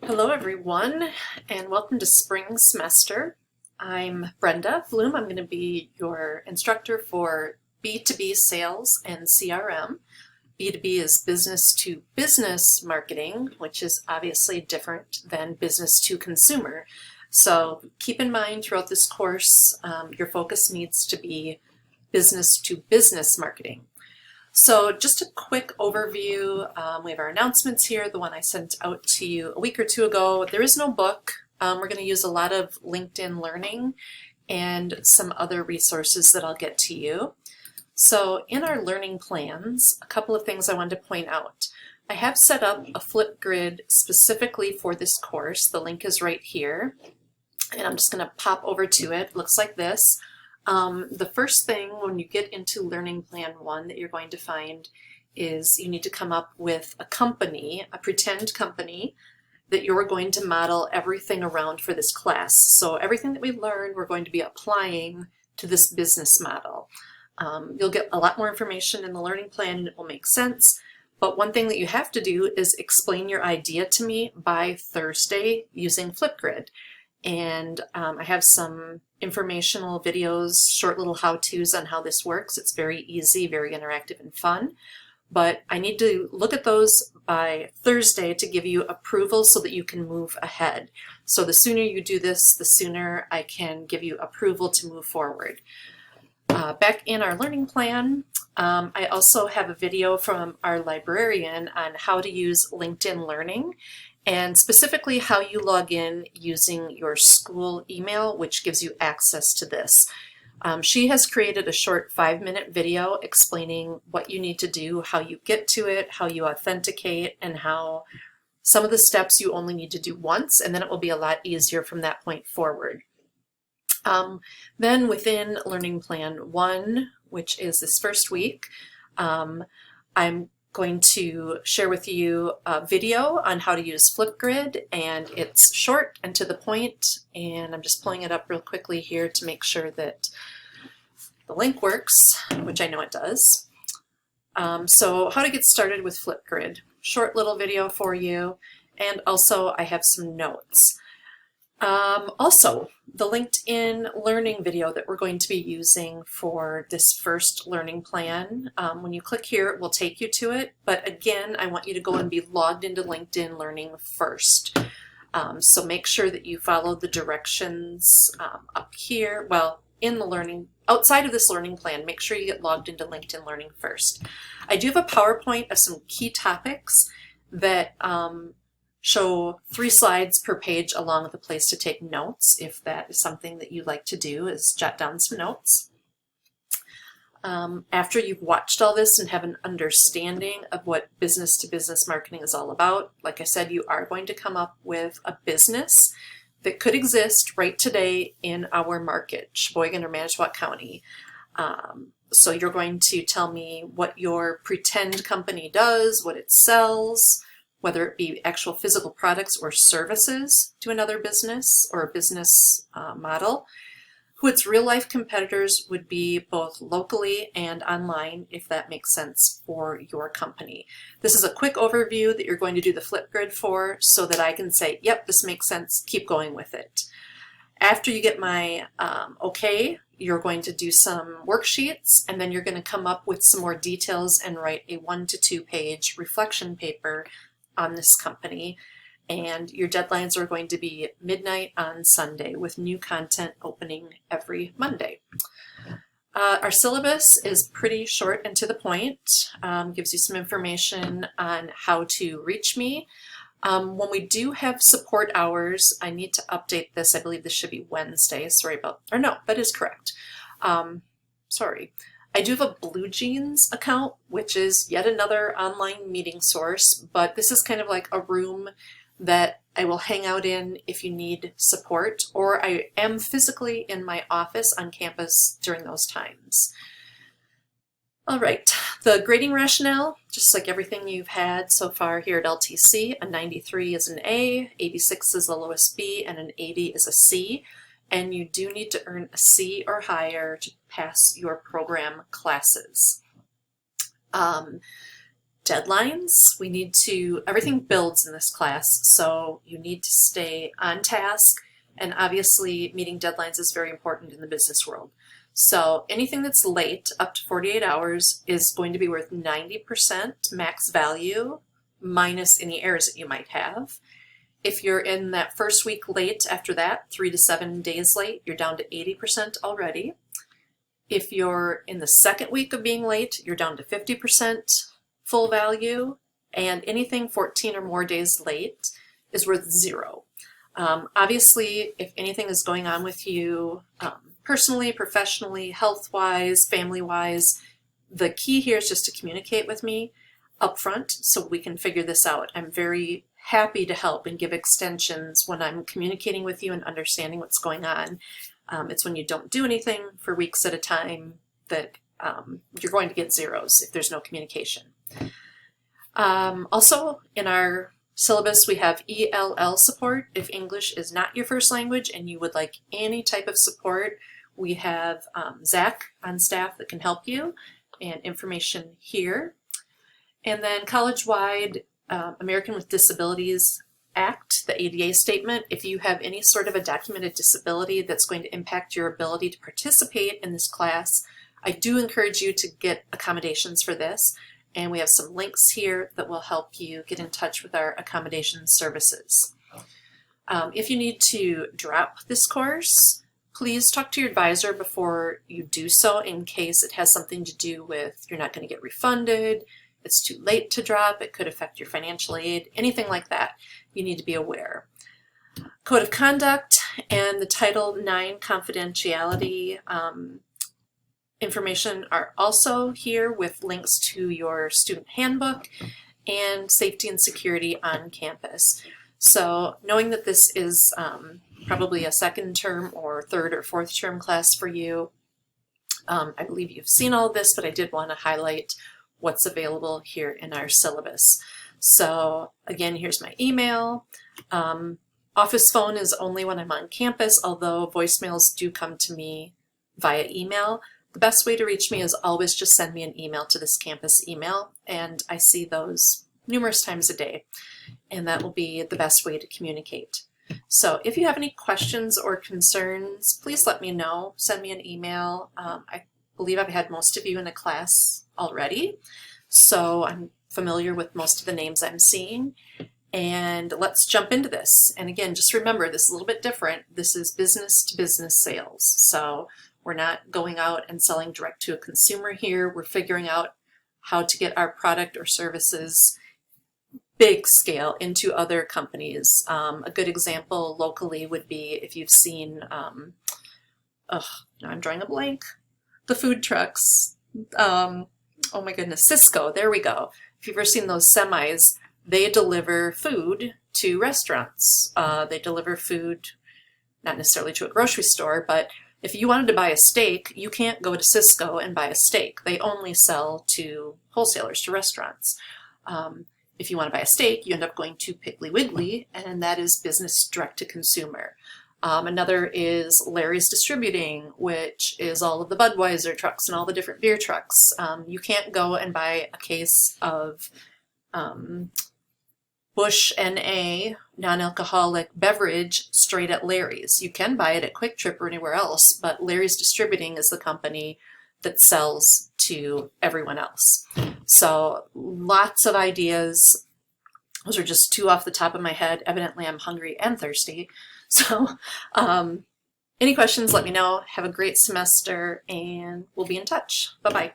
Hello everyone, and welcome to spring semester. I'm Brenda Bloom. I'm going to be your instructor for B2B sales and CRM. B2B is business to business marketing, which is obviously different than business to consumer. So keep in mind throughout this course, your focus needs to be business to business marketing. So just a quick overview, we have our announcements here, the one I sent out to you a week or two ago. There is no book. We're going to use a lot of LinkedIn Learning and some other resources that I'll get to you. So in our learning plans, a couple of things I wanted to point out. I have set up a Flipgrid specifically for this course. The link is right here, and I'm just going to pop over to it. It looks like this. The first thing when you get into Learning Plan 1 that you're going to find is you need to come up with a company, a pretend company, that you're going to model everything around for this class. So everything that we learn, we're going to be applying to this business model. You'll get a lot more information in the learning plan and it will make sense. But one thing that you have to do is explain your idea to me by Thursday using Flipgrid. And I have some informational videos, short little how-tos on how this works. It's very easy, very interactive and fun. But I need to look at those by Thursday to give you approval so that you can move ahead. So the sooner you do this, the sooner I can give you approval to move forward. Back in our learning plan, I also have a video from our librarian on how to use LinkedIn Learning, and specifically how you log in using your school email, which gives you access to this. She has created a short 5-minute video explaining what you need to do, how you get to it, how you authenticate, and how some of the steps you only need to do once, and then it will be a lot easier from that point forward. Then within Learning Plan 1, which is this first week, I'm going to share with you a video on how to use Flipgrid, and it's short and to the point, and I'm just pulling it up real quickly here to make sure that the link works, which I know it does. So how to get started with Flipgrid. Short little video for you, and also I have some notes. Also, the LinkedIn Learning video that we're going to be using for this first learning plan, when you click here, it will take you to it. But again, I want you to go and be logged into LinkedIn Learning first. So make sure that you follow the directions up here. Well, in the learning, outside of this learning plan, make sure you get logged into LinkedIn Learning first. I do have a PowerPoint of some key topics that show 3 slides per page along with a place to take notes. If that is something that you like to do, is jot down some notes. After you've watched all this and have an understanding of what business to business marketing is all about, like I said, you are going to come up with a business that could exist right today in our market, Sheboygan or Manitowoc County. So you're going to tell me what your pretend company does, what it sells, whether it be actual physical products or services to another business or a business model, who its real-life competitors would be both locally and online, if that makes sense for your company. This is a quick overview that you're going to do the Flipgrid for so that I can say, yep, this makes sense, keep going with it. After you get my okay, you're going to do some worksheets, and then you're going to come up with some more details and write a 1 to 2 page reflection paper on this company, and your deadlines are going to be midnight on Sunday with new content opening every Monday. Our syllabus is pretty short and to the point, gives you some information on how to reach me. When we do have support hours, I need to update this. I believe this should be Wednesday. Sorry about, or no, that is correct. Sorry. I do have a Blue Jeans account, which is yet another online meeting source, but this is kind of like a room that I will hang out in if you need support, or I am physically in my office on campus during those times. All right, the grading rationale, just like everything you've had so far here at LTC, a 93 is an A, 86 is the lowest B, and an 80 is a C. And you do need to earn a C or higher to pass your program classes. deadlines. Everything builds in this class, so you need to stay on task, and obviously meeting deadlines is very important in the business world. So anything that's late, up to 48 hours, is going to be worth 90% max value minus any errors that you might have. If you're in that first week late after that, 3 to 7 days late, you're down to 80% already. If you're in the second week of being late, you're down to 50% full value, and anything 14 or more days late is worth 0. Obviously, if anything is going on with you personally, professionally, health-wise, family-wise, the key here is just to communicate with me upfront so we can figure this out. I'm very happy to help and give extensions when I'm communicating with you and understanding what's going on. It's when you don't do anything for weeks at a time that you're going to get zeros if there's no communication. Also, in our syllabus, we have ELL support. If English is not your first language and you would like any type of support, we have Zach on staff that can help you, and information here. And then college-wide American with Disabilities Act, the ADA statement. If you have any sort of a documented disability that's going to impact your ability to participate in this class, I do encourage you to get accommodations for this. And we have some links here that will help you get in touch with our accommodation services. If you need to drop this course, please talk to your advisor before you do so, in case it has something to do with you're not going to get refunded, it's too late to drop, it could affect your financial aid, anything like that. You need to be aware. Code of Conduct and the Title IX confidentiality information are also here, with links to your student handbook and safety and security on campus. So knowing that this is probably a second term or third or fourth term class for you, I believe you've seen all this, but I did want to highlight what's available here in our syllabus. So again, here's my email. Office phone is only when I'm on campus, although voicemails do come to me via email. The best way to reach me is always just send me an email to this campus email, and I see those numerous times a day, and that will be the best way to communicate. So if you have any questions or concerns, please let me know. Send me an email. I believe I've had most of you in a class already, so I'm familiar with most of the names I'm seeing. And let's jump into this. And again, just remember, this is a little bit different. This is business to business sales. So we're not going out and selling direct to a consumer here. We're figuring out how to get our product or services big scale into other companies. A good example locally would be if you've seen, now I'm drawing a blank, the food trucks. Oh my goodness, Cisco, there we go. If you've ever seen those semis, they deliver food to restaurants. They deliver food, not necessarily to a grocery store, but if you wanted to buy a steak, you can't go to Cisco and buy a steak. They only sell to wholesalers, to restaurants. If you want to buy a steak, you end up going to Piggly Wiggly, and that is business direct to consumer. Another is Larry's Distributing, which is all of the Budweiser trucks and all the different beer trucks. You can't go and buy a case of Bush NA non-alcoholic beverage straight at Larry's. You can buy it at Quick Trip or anywhere else, but Larry's Distributing is the company that sells to everyone else. So lots of ideas. Those are just two off the top of my head. Evidently I'm hungry and thirsty. So any questions, let me know. Have a great semester, and we'll be in touch. Bye-bye.